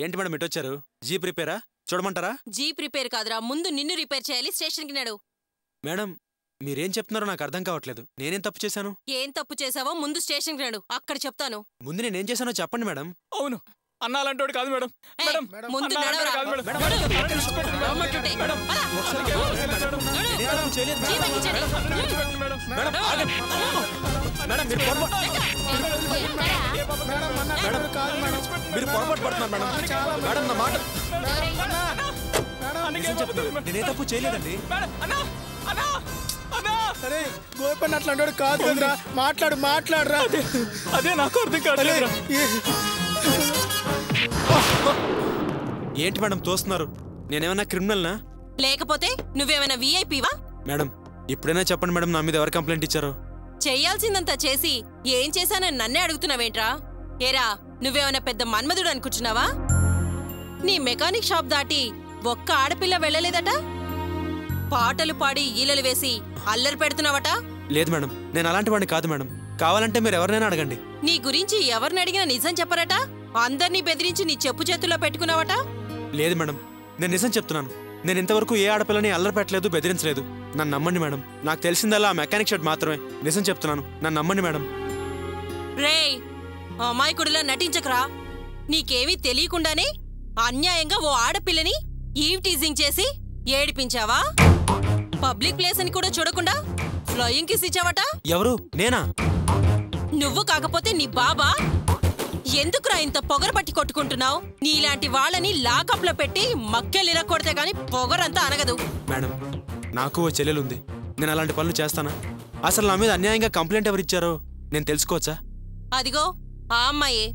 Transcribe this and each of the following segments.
ఏంటి madam ఇటొచ్చారు? Jeep రిపేరా? చూడమంటారా? Jeep repair కాదురా, ముందు నిన్ను రిపేర్ చేయాలి. స్టేషన్కి నడు. మేడం మీరేం చెప్తున్నారో నాకు అర్థం కావట్లేదు. నేనేం తప్పు చేశాను? ఏం తప్పు చేసావో ముందు స్టేషన్కి నడు, అక్కడ చెప్తాను. ముందు నేనేం చేశానో చెప్పండి మేడం. అవును, అన్నాలంటోడు కాదు మేడం. ముందు నడవరా. మీరు పొరపాటు పడుతున్నారు మేడం. మేడం నా మాట నేనే తప్పు చేయలేదండి. సరే గోపన్ అట్లాంటి కాదు కదరా. మాట్లాడరా. అదే నాకు అర్థం కాదు. ఏంటి మేడం తోస్తున్నారు? నేనేమన్నా క్రిమినల్నా? లేకపోతే నువ్వేమైనా విఐపివా? మేడం ఇప్పుడైనా చెప్పండి మేడం, నా మీద ఎవరు కంప్లైంట్ ఇచ్చారో? చెయ్యాల్సిందంతా చేసి ఏం చేశానని నన్నే అడుగుతున్నావేంట్రా? ఏరా, నువ్వేమైనా పెద్ద మన్మధుడు అనుకుంటున్నావా? నీ మెకానిక్ షాప్ దాటి ఒక్క ఆడపిల్ల వెళ్ళలేదట. పాటలు పాడి ఈలలు వేసి అల్లరి పెడుతున్నావట. లేదు మేడం, నేను అలాంటి వాడిని కాదు మేడం. కావాలంటే మీరు ఎవరినైనా అడగండి. నీ గురించి ఎవరిని అడిగినా నిజం చెప్పరట. అందర్నీ బెదిరించి నీ చెప్పు చేతుల్లో పెట్టుకున్నావట. లేదు మేడం, నేను నిజం చెప్తున్నాను. నేను ఇంతవరకు ఏ ఆడపిల్లని అల్లరి పెట్టలేదు, బెదిరించలేదు. నన్ను నమ్మండి మేడం. నాకు తెలిసిందల్లా మెకానిక్ షెడ్ మాత్రమే. నిజం చెప్తున్నాను, నన్ను నమ్మండి మేడం. రేయ్, అమాయకుడిలా నటించకరా. నీకేమీ తెలియకుండానే అన్యాయంగా ఓ ఆడపిల్లని ఈవ్ టీజింగ్ చేసి ఏడిపించావా? పబ్లిక్ ప్లేస్ అని కూడా చూడకుండా ఫ్లయింగ్ కిస్ ఇచ్చావట. ఎవరు? నేనా? నువ్వు కాకపోతే నీ బాబా. ఎందుకురా ఇంత పొగరపట్టి కొట్టుకుంటున్నావు? నీలాంటి వాళ్ళని లాకప్ లో పెట్టి మక్కెలిర కొడితే గాని పొగరంతా అనగదు. మేడం నాకు ఓ చెల్లెలుంది. నేను అలాంటి పనులు చేస్తానా? అసలు నా మీద అన్యాయంగా కంప్లైంట్ ఎవరిచ్చారో నేను తెలుసుకోవచ్చా? అదిగో ఆ అమ్మాయే.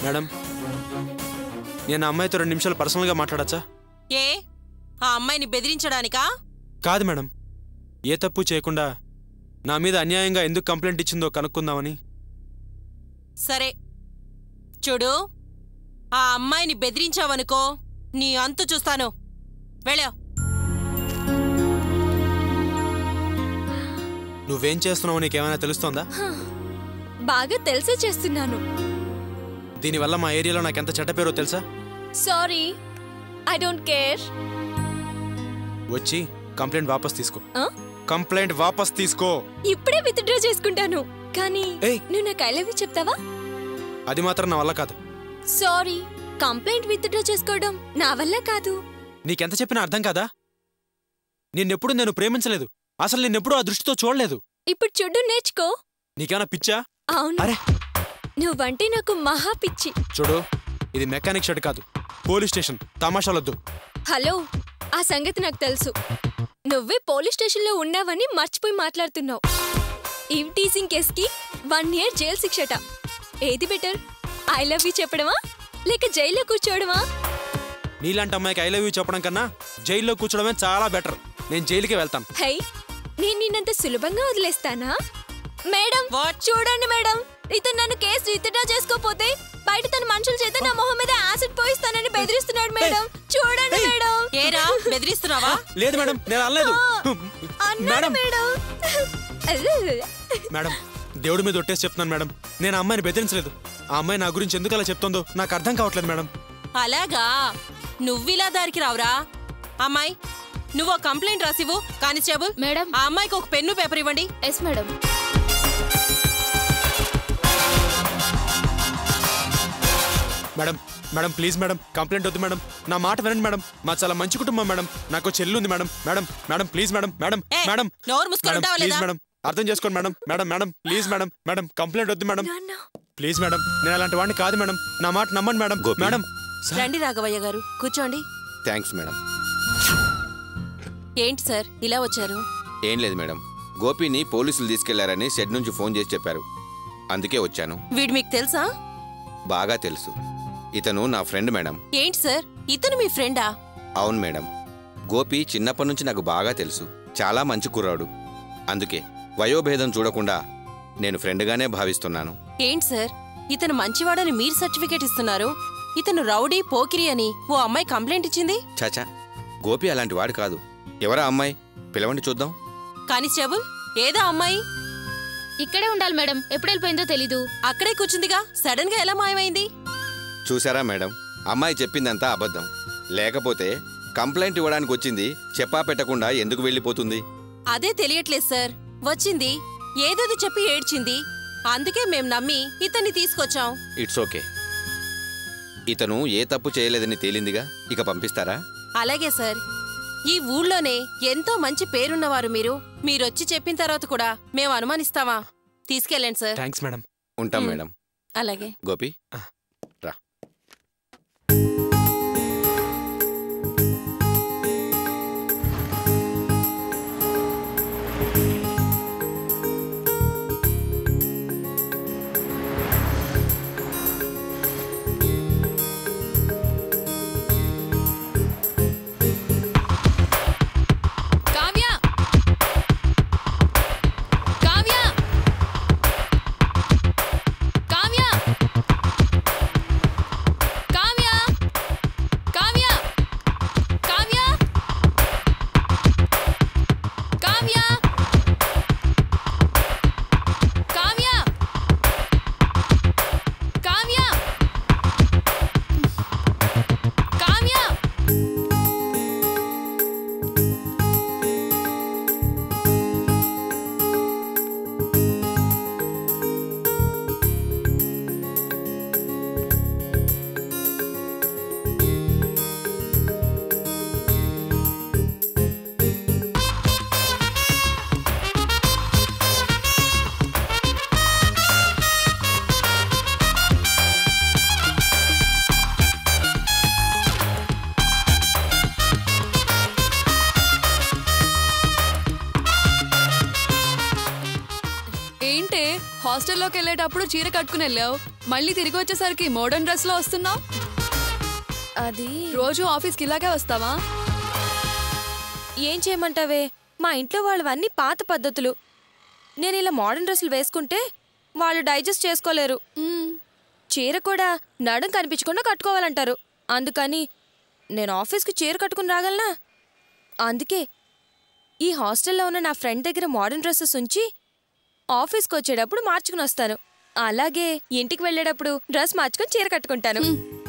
మేడం నేను ఆ అమ్మాయితో 2 నిమిషాలు పర్సనల్గా మాట్లాడచ్చా? ఏ, ఆ అమ్మాయిని బెదిరించడానికా? కాదు మేడం, ఏ తప్పు చేయకుండా నా మీద అన్యాయంగా ఎందుకు కంప్లైంట్ ఇచ్చిందో కనుక్కుందామని. సరే చూడు, ఆ అమ్మాయిని బెదిరించావనుకో నీ అంతు చూస్తాను. వెళ్ళావు. నువ్వేం చేస్తున్నావో నీకేమైనా తెలుస్తోందా? బాగా తెలిసే చేస్తున్నాను. దీనివల్ల మా ఏరియాలో నాకెంత చెడ్డ పేరో తెలుసా? Sorry, I don't care. వచ్చి కంప్లైంట్ వాపస్ తీసుకో. కంప్లైంట్ వాపస్ తీసుకో. ఇప్పుడే విత్డ్రా చేసుకుంటాను. కానీ ఏయ్, నువ్వు నాకు ఐ లవ్ యూ చెప్తావా? అది మాత్రం నా వల్ల కాదు. సారీ, కంప్లైంట్ విత్డ్రా చేసుకోవడం నా వల్ల కాదు. నీకెంత చెప్పినా అర్థం కాదా? నిన్నెప్పుడు నేను ప్రేమించలేదు. అసలు నిన్నెప్పుడు ఆ దృష్టితో చూడలేదు. ఇప్పుడు చూడు, నేర్చుకో. నీకేమైనా పిచ్చా? అవును, అరే నువ్వంటే నాకు మహా పిచ్చి. చూడు, ఇది మెకానిక్ షెడ్ కాదు, పోలీస్ స్టేషన్. తమాషాలొద్దు. హలో, ఆ సంగతి నాకు తెలుసు. నువ్వే పోలీస్ స్టేషన్లో ఉన్నావని మర్చిపోయి మాట్లాడుతున్నావు. ఈవ్ టీజింగ్ కేసుకి 1 year జైలు శిక్షట. ఏది బెటర్, ఐ లవ్ యూ చెప్పడమా లేక జైల్లో కూర్చోవడమా? నీలాంటి అమ్మాయికి ఐ లవ్ యూ చెప్పడం కన్నా జైల్లో కూర్చోవడమే చాలా బెటర్. నేను జైలుకే వెళ్తాను. హై, నేను నిన్నంత సులభంగా వదిలేస్తానా? మేడం చూడండి మేడం, ఇతను నన్ను కేసు విత్డ్రా చేసుకోపోతే బయట తన మనుషుల చేత నా మొహం మీద యాసిడ్ పోయిస్తానని బెదిరిస్తున్నాడు మేడం. చూడండి మేడం. ఏరా, బెదిరిస్తున్నావా? లేదు మేడం, నేను అనలేదు. మేడం మేడం దేవుడి మీద ఒట్టేసి చెప్తున్నాను మేడం, నేను ఆ అమ్మాయిని బెదిరించలేదు. ఆ అమ్మాయి నా గురించి ఎందుకు అలా చెప్తుందో నాకు అర్థం కావట్లేదు మేడం. అలాగా, నువ్విలా దారికి రావురా. అమ్మాయి, నువ్వు కంప్లైంట్ రాసివ్వు. కానిస్టేబుల్ మేడం, ఆ అమ్మాయికి ఒక పెన్ను పేపర్ ఇవ్వండి. Yes madam. Madam madam please madam, complaint వద్దు మేడం. నా మాట వినండి మేడం. మా చాలా మంచి కుటుంబం మేడం. నాకు చెల్లి ఉంది madam. Madam madam please madam. Madam madam నోరు మూసుకొని ఉంటావా ప్లీజ్ లేదా? మేడం, అర్థం చేసుకోండి madam. Madam madam please madam. Madam complaint వద్దు మేడం. ప్లీజ్ మేడం, నేను అలాంటి వాడిని కాదు మేడం. నా మాట నమ్మండి మేడం. మేడం రండి రాఘవయ్య గారు, కూర్చోండి. Thanks madam. ఏంటి సార్ ఇలా వచ్చారు? ఏం లేదు మేడం, గోపిని పోలీసులు తీసుకెళ్లారని షెడ్ నుంచి ఫోన్ చేసి చెప్పారు. అందుకే వచ్చాను. వీడు మీకు తెలుసా? బాగా తెలుసు. ఇతను నా ఫ్రెండ్ మేడం. ఏంటి సార్, ఇతను మీ ఫ్రెండా? అవును మేడం, గోపి చిన్నప్పటి నుంచి నాకు బాగా తెలుసు. చాలా మంచి కుర్రాడు. అందుకే వయోభేదం చూడకుండా నేను ఫ్రెండ్గానే భావిస్తున్నాను. ఏంటి సార్, ఇతను మంచివాడని మీరు సర్టిఫికేట్ ఇస్తున్నారు, ఇతను రౌడీ పోకిరి అని ఓ అమ్మాయి కంప్లైంట్ ఇచ్చింది. చాచా, గోపి అలాంటి వాడు కాదు. ఎవరా అమ్మాయి? పిలవండి చూద్దాం. కానిస్టేబుల్, ఏదా అమ్మాయి? ఇక్కడే ఉండాలి మేడం, ఎప్పుడు వెళ్ళిపోయిందో తెలీదు. అక్కడే కూర్చుందిగా, సడన్ గా ఎలా మాయమైంది? చూసారా మేడం, అమ్మాయి చెప్పిందంతా అబద్ధం. లేకపోతే కంప్లైంట్ ఇవ్వడానికి వచ్చింది, చెప్పా పెట్టకుండా ఎందుకు వెళ్ళిపోతుంది? అదే తెలియట్లేదు సార్. వచ్చింది, ఏదేదో చెప్పి ఏడ్చింది. అందుకే మేం నమ్మి ఇతన్ని తీసుకొచ్చాం. It's okay. ఇతను ఏ తప్పు చేయలేదని తేలిందిగా, ఇక పంపిస్తారా? అలాగే సార్. ఈ ఊళ్ళోనే ఎంతో మంచి పేరున్నవారు మీరు. మీరొచ్చి చెప్పిన తర్వాత కూడా మేము అనుమానిస్తావా? తీసుకెళ్ళండి సార్. Thanks madam. ఉంటాం మేడం. అలాగే. గోపి రా. హాస్టల్లోకి వెళ్ళేటప్పుడు చీర కట్టుకుని వెళ్ళావు, మళ్ళీ తిరిగి వచ్చేసరికి మోడర్న్ డ్రెస్ లో వస్తున్నావు. అది రోజు ఆఫీస్కి ఇలాగే వస్తావా? ఏం చేయమంటావే, మా ఇంట్లో వాళ్ళవన్నీ పాత పద్ధతులు. నేను ఇలా మోడర్న్ డ్రెస్సులు వేసుకుంటే వాళ్ళు డైజెస్ట్ చేసుకోలేరు. చీర కూడా నడుం కనిపించకుండా కట్టుకోవాలంటారు. అందుకని నేను ఆఫీస్కి చీర కట్టుకుని రాగలనా? అందుకే ఈ హాస్టల్లో ఉన్న నా ఫ్రెండ్ దగ్గర మోడర్న్ డ్రెస్సెస్ ఉంచి ఆఫీస్కి వచ్చేటప్పుడు మార్చుకుని వస్తాను. అలాగే ఇంటికి వెళ్ళేటప్పుడు డ్రెస్ మార్చుకుని చీర కట్టుకుంటాను.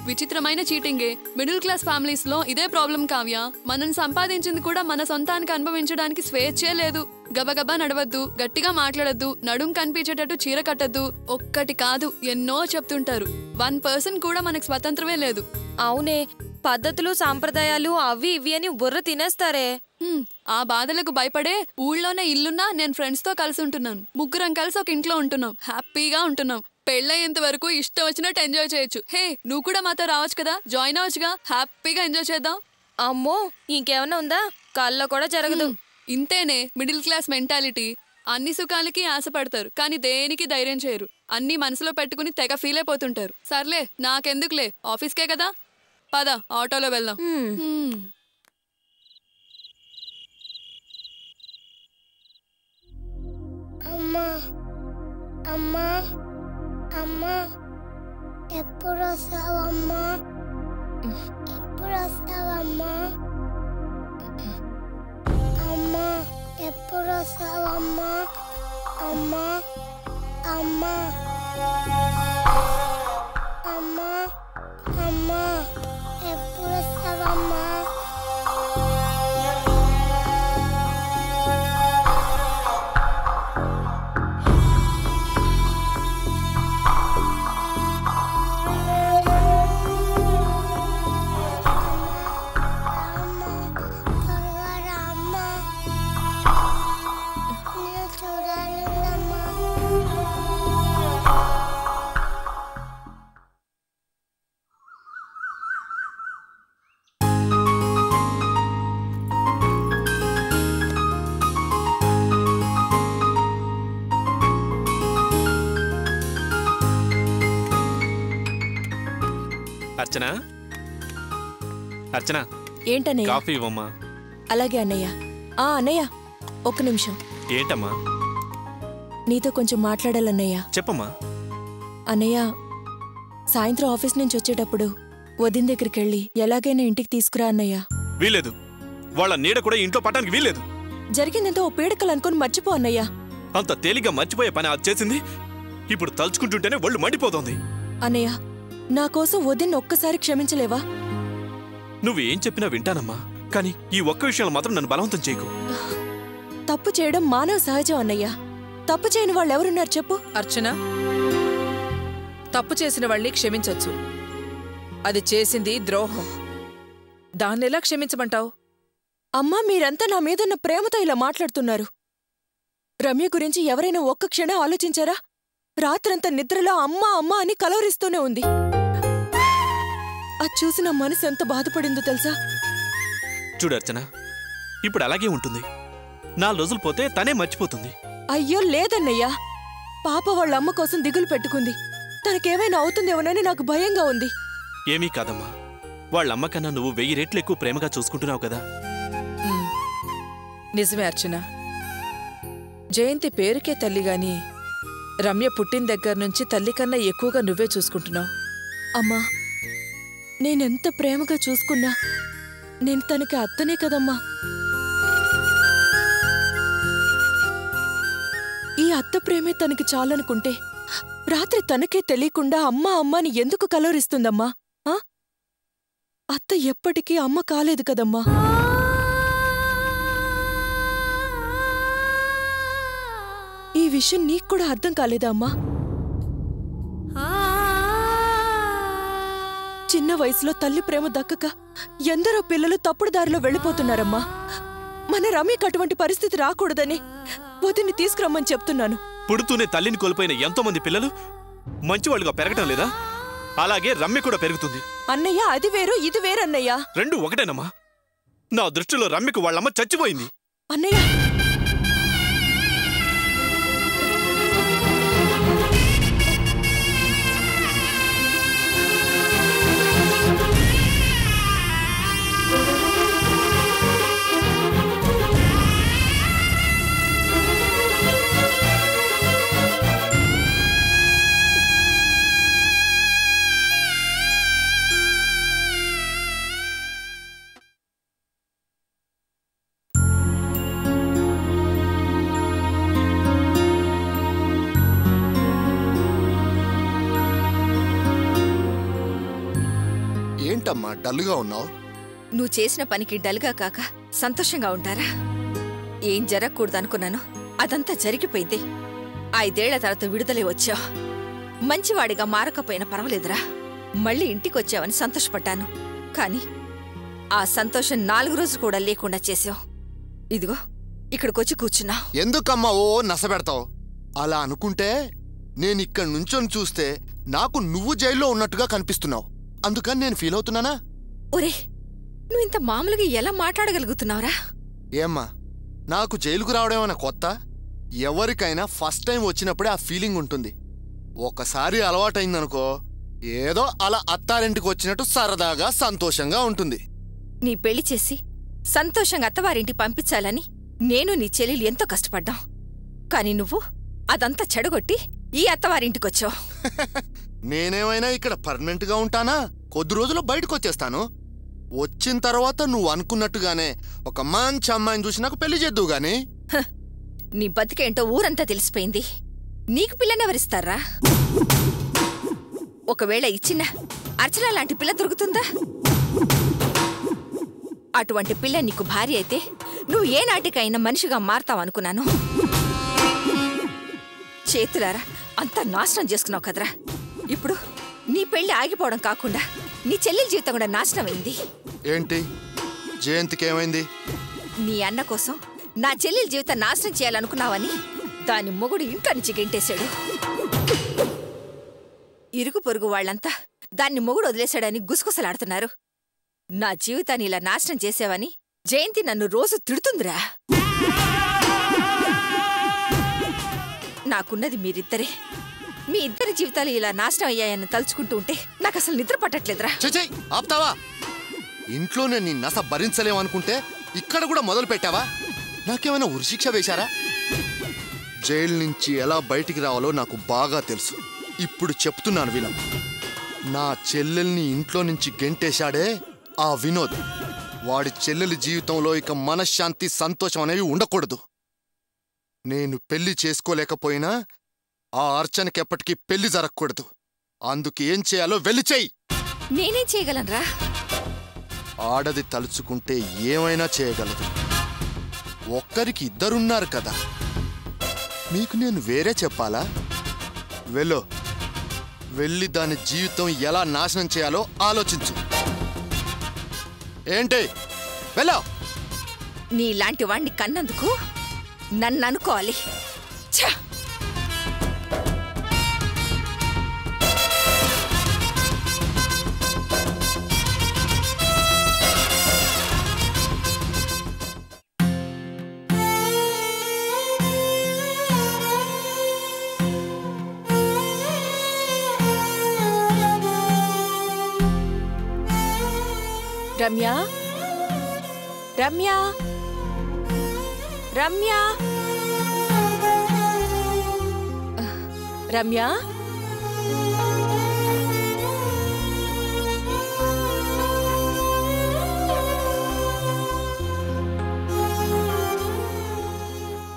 విచిత్రమైన చీటింగే. మిడిల్ క్లాస్ ఫ్యామిలీస్ లో ఇదే ప్రాబ్లం కావ్య. మనం సంపాదించింది కూడా మన సొంతానికి అనుభవించడానికి స్వేచ్ఛే లేదు. గబగబా నడవద్దు, గట్టిగా మాట్లాడద్దు, నడుం కనిపించేటట్టు చీర కట్టద్దు. ఒక్కటి కాదు ఎన్నో చెప్తుంటారు. 1% కూడా మనకు స్వతంత్రమే లేదు. అవునే, పద్ధతులు సాంప్రదాయాలు అవి ఇవి అని బుర్ర తినేస్తారే. ఆ బాధలకు భయపడే ఊళ్ళోనే ఇల్లున్నా నేను ఫ్రెండ్స్ తో కలిసి ఉంటున్నాను. ముగ్గురం కలిసి ఒక ఇంట్లో ఉంటున్నాం, హ్యాపీగా ఉంటున్నాం. పెళ్ళయ్యేంత వరకు ఇష్టం వచ్చినట్టు ఎంజాయ్ చేయొచ్చు. హే, నువ్వు కూడా మాతో రావచ్చు కదా, జాయిన్ అవ్వచ్చుగా, హ్యాపీగా ఎంజాయ్ చేద్దాం. అమ్మో, ఇంకేమన్నా ఉందా? కల్లో కూడా జరగదు. ఇంతేనే మిడిల్ క్లాస్ మెంటాలిటీ. అన్ని సుఖాలకి ఆశపడతారు, కానీ దేనికి ధైర్యం చేయరు. అన్ని మనసులో పెట్టుకుని తెగ ఫీల్ అయిపోతుంటారు. సర్లే, నాకెందుకులే, ఆఫీస్కే కదా, పద ఆటోలో వెళ్దాం. అమ్మా అమ్మా అమ్మా, ఎప్పుడు వస్తావమ్మా? ఎప్పుడు వస్తావమ్మా? అమ్మా, ఎప్పుడు వస్తావమ్మా? అమ్మా అమ్మా అమ్మా అమ్మా, ఎప్పుడు వస్తావమ్మా? అర్చన, అర్చన, ఏంటన్నయ్య? కాఫీ ఇవ్వమ్మా. అలాగే అన్నయ్య. అన్నయ్య, ఒక్క నిమిషం. ఏంటమ్మా? నీతో కొంచెం మాట్లాడాలన్నయ్య. చెప్పమ్మా. అన్నయ్య, సాయంత్రం ఆఫీస్ నుంచి వచ్చేటప్పుడు వదిన దగ్గరికి వెళ్ళి ఎలాగైనా ఇంటికి తీసుకురా అన్నయ్య. వీల్లేదు. వాళ్ళ నీడ కూడా ఇంట్లో పట్టడానికి వీల్లేదు. జరిగిందంతా ఓ పీడకలు అనుకుని మర్చిపో అన్నయ్య. అంత తేలిగ్గా మర్చిపోయే పని అది చేసింది. ఇప్పుడు తలుచుకుంటుంటేనే ఒళ్ళు మండిపోతోంది. అన్నయ్య, నా కోసం వదిన ఒక్కసారి క్షమించలేవా? నువ్వు ఏం చెప్పినా వింటానమ్మా, కానీ ఈ ఒక్క విషయంలో మాత్రం నన్ను బలవంతం చేయకు. తప్పు చేయడం మానవ సహజం అన్నయ్య. తప్పు చేయని వాళ్ళు ఎవరున్నారు చెప్పు? అర్చన, తప్పు చేసిన వాళ్ళని క్షమించొచ్చు. అది చేసింది ద్రోహం. దాన్నెలా క్షమించమంటావు? అమ్మా, మీరంతా నా మీదున్న ప్రేమతో ఇలా మాట్లాడుతున్నారు. రమ్య గురించి ఎవరైనా ఒక్క క్షణం ఆలోచించారా? రాత్రంతా నిద్రలో అమ్మా అమ్మా అని కలవరిస్తూనే ఉంది. అది చూసి నా మనసు ఎంత బాధపడిందో తెలుసా? చూడర్చన, ఇప్పుడు అలాగే ఉంటుంది. 4 రోజులు పోతే తనే మర్చిపోతుంది. అయ్యో లేదన్నయ్యా, పాప వాళ్ళ అమ్మ కోసం దిగులు పెట్టుకుంది. తనకేమైనా అవుతుందేమోనని నాకు భయంగా ఉంది. ఏమీ కాదమ్మా, వాళ్ళమ్మ కన్నా నువ్వు 1000 రెట్లు ఎక్కువ ప్రేమగా చూసుకుంటున్నావు కదా. నిజమే అర్చన. జయంతి పేరుకే తల్లిగాని రమ్య పుట్టిన దగ్గర నుంచి తల్లి కన్నా ఎక్కువగా నువ్వే చూసుకుంటున్నావు. అమ్మా, నేనెంత ప్రేమగా చూసుకున్నా నేను తనకి అత్తనే కదమ్మా. ఈ అత్త ప్రేమే తనకి చాలనుకుంటే రాత్రి తనకే తెలియకుండా అమ్మా అమ్మాని ఎందుకు కలవరిస్తుందమ్మా? అత్త ఎప్పటికీ అమ్మ కాలేదు కదమ్మా. ఈ విషయం నీకు కూడా అర్థం కాలేదా అమ్మా? చిన్న వయసులో తల్లి ప్రేమ దక్కక ఎందరో పిల్లలు తప్పుడు దారిలో వెళ్ళిపోతున్నారమ్మా. మన రమ్యకు అటువంటి పరిస్థితి రాకూడదని వదిని తీసుకురమ్మని చెప్తున్నాను. పుడుతూనే తల్లిని కోల్పోయిన ఎంతో మంది పిల్లలు మంచివాళ్ళుగా పెరగటం లేదా? అలాగే రమ్య కూడా పెరుగుతుంది. అన్నయ్య, అది వేరు ఇది వేరు అన్నయ్య. రెండు ఒకటేనమ్మా. నా దృష్టిలో రమ్యకు వాళ్ళమ్మ చచ్చిపోయింది. అన్నయ్య, ఏంటమ్మా డల్గా ఉన్నావు? నువ్వు చేసిన పనికి డల్గా కాక సంతోషంగా ఉంటారా? ఏం జరగకూడదనుకున్నాను, అదంతా జరిగిపోయింది. 5 ఏళ్ల తర్వాత విడుదలై వచ్చావు. మంచివాడిగా మారకపోయినా పర్వాలేదురా. మళ్ళీ ఇంటికొచ్చావని సంతోషపడ్డాను. కాని ఆ సంతోషం 4 రోజులు కూడా లేకుండా చేసావు. ఇదిగో ఇక్కడికొచ్చి కూర్చున్నా. ఎందుకమ్మా ఓ నసబెడతావు? అలా అనుకుంటే నేనిక్కడి నుంచొని చూస్తే నాకు నువ్వు జైల్లో ఉన్నట్టుగా కనిపిస్తున్నావు. అందుకని నేను ఫీల్ అవుతున్నానా? ఒరే, నువ్వు ఇంత మామూలుగా ఎలా మాట్లాడగలుగుతున్నావురా? ఏమ్మా, నాకు జైలుకు రావడమేమన్నా కొత్త? ఎవరికైనా ఫస్ట్ టైం వచ్చినప్పుడే ఆ ఫీలింగ్ ఉంటుంది. ఒకసారి అలవాటైందనుకో, ఏదో అలా అత్తారింటికి వచ్చినట్టు సరదాగా సంతోషంగా ఉంటుంది. నీ పెళ్లి చేసి సంతోషంగా అత్తవారింటికి పంపించాలని నేను నీ చెల్లెలు ఎంతో కష్టపడ్డాం. కాని నువ్వు అదంతా చెడగొట్టి ఈ అత్తవారింటికొచ్చావు. నేనేమైనా ఇక్కడ పర్మనెంట్గా ఉంటానా? కొద్ది రోజులు బయటకొచ్చేస్తాను. వచ్చిన తర్వాత నువ్వు అనుకున్నట్టుగానే ఒక మంచి అమ్మాయిని చూసి నాకు పెళ్లి చేద్దువు గాని. నీ బతికేంటో ఊరంతా తెలిసిపోయింది. నీకు పిల్లనెవరిస్తారా? ఒకవేళ ఇచ్చిన అర్చన లాంటి పిల్ల దొరుకుతుందా? అటువంటి పిల్ల నీకు భార్య అయితే నువ్వు ఏ నాటికైనా మనిషిగా మారతావనుకున్నాను. చేతులారా అంతా నాశనం చేసుకున్నావు కదరా. ఇప్పుడు నీ పెళ్లి ఆగిపోవడం కాకుండా నీ చెల్లెల జీవితం కూడా నాశనమైంది. ఏంటి జయంతికేమైంది? నీ అన్న కోసం నా చెల్లెల జీవితం నాశనం చేయాలనుకున్నావని దాని మొగుడు ఇంట్లో నుంచి గెంటేశాడు. ఇరుగు పొరుగు వాళ్లంతా దాన్ని మొగుడు వదిలేశాడని గుసగుసలాడుతున్నారు. నా జీవితాన్ని ఇలా నాశనం చేసావని జయంతి నన్ను రోజు తిడుతుందిరా. నాకున్నది మీరిద్దరే. మీ ఇద్దరి జీవితాలు ఇలా నాశనం అయ్యాయని తలుచుకుంటూ ఉంటే నాకసలు నిద్ర పట్టట్లేదురా. ఆప్తావా? ఇంట్లో నేను నీ నస భరించలేమనుకుంటే ఇక్కడ కూడా మొదలు పెట్టావా? నాకేమైనా ఉరిశిక్ష వేశారా? జైలు నుంచి ఎలా బయటికి రావాలో నాకు బాగా తెలుసు. ఇప్పుడు చెప్తున్నాను విను. నా చెల్లెల్ని ఇంట్లో నుంచి గెంటేశాడే ఆ వినోద్. వాడి చెల్లెలి జీవితంలో ఇక మనశ్శాంతి సంతోషం అనేవి ఉండకూడదు. నేను పెళ్లి చేసుకోలేకపోయినా ఆ అర్చనకెప్పటికీ పెళ్లి జరగకూడదు. అందుకు ఏం చేయాలో వెళ్ళి చెయ్యి. నేనేం చేయగలనరా? ఆడది తలుచుకుంటే ఏమైనా చేయగలదు. ఒక్కరికి ఇద్దరున్నారు కదా, మీకు నేను వేరే చెప్పాలా? వెళ్ళి దాని జీవితం ఎలా నాశనం చేయాలో ఆలోచించు. ఏంటి వెళ్ళో. నీలాంటి వాణ్ణి కన్నందుకు నన్ను అనుకోవాలి. ఛ! రమ్య రమ్య రమ్య రమ్య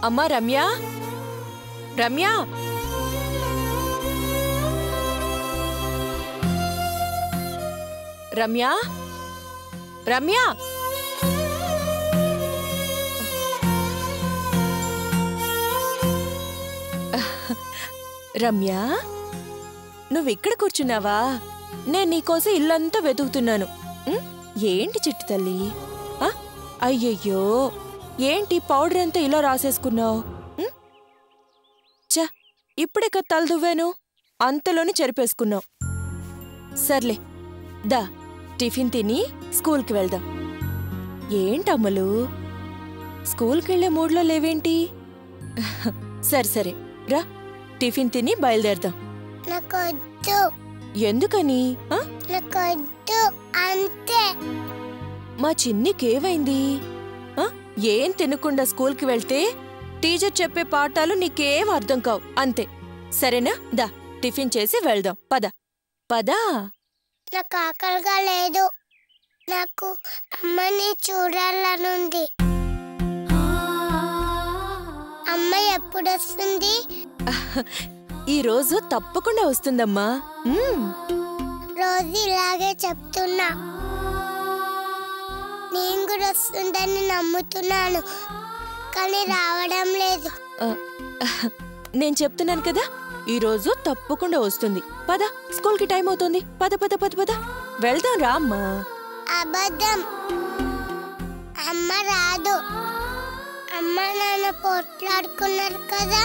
అమ్మా రమ్య రమ్య రమ్య రమ్య రమ్య నువ్విక్కడ కూర్చున్నావా? నేను నీకోసం ఇల్లంతా వెతుకుతున్నాను. ఏంటి చిట్టి తల్లి? అయ్యయ్యో, ఏంటి పౌడర్ అంతా ఇలా రాసేసుకున్నావు? చ, ఇప్పుడే కదా తల దువ్వాను, అంతలోనే చెరిపేసుకున్నావు. సర్లే దా, టిఫిన్ తిని స్కూల్కి వెళ్దాం. ఏంటమ్మలు, స్కూల్కి వెళ్లే మూడ్లో లేవేంటి? సరే సరే రా, టిఫిన్ తిని బయలుదేరదాం. ఎందుకని? అంతే. మా చిన్నికేమైంది? ఏం తినకుండా స్కూల్కి వెళ్తే టీచర్ చెప్పే పాఠాలు నీకేం అర్థం కావు, అంతే. సరేనా? దా, టిఫిన్ చేసి వెళ్దాం. పద పదా. నాకు ఆకలిగా లేదు, నాకు అమ్మని చూడాలనుంది. అమ్మ ఎప్పుడొస్తుంది? ఈరోజు తప్పకుండా వస్తుందమ్మా. రోజు ఇలాగే చెప్తున్నా, నేను కూడా వస్తుందని నమ్ముతున్నాను, కానీ రావడం లేదు. నేను చెప్తున్నాను కదా, ఈరోజు తప్పకుండా వస్తుంది. పద, స్కూల్కి టైం అవుతుంది. పద పద పద పద, వెళ్దాం రా అమ్మా. అబద్ధం, అమ్మ రాదు. అమ్మ నాన్న పోట్లాడుకున్నారు కదా,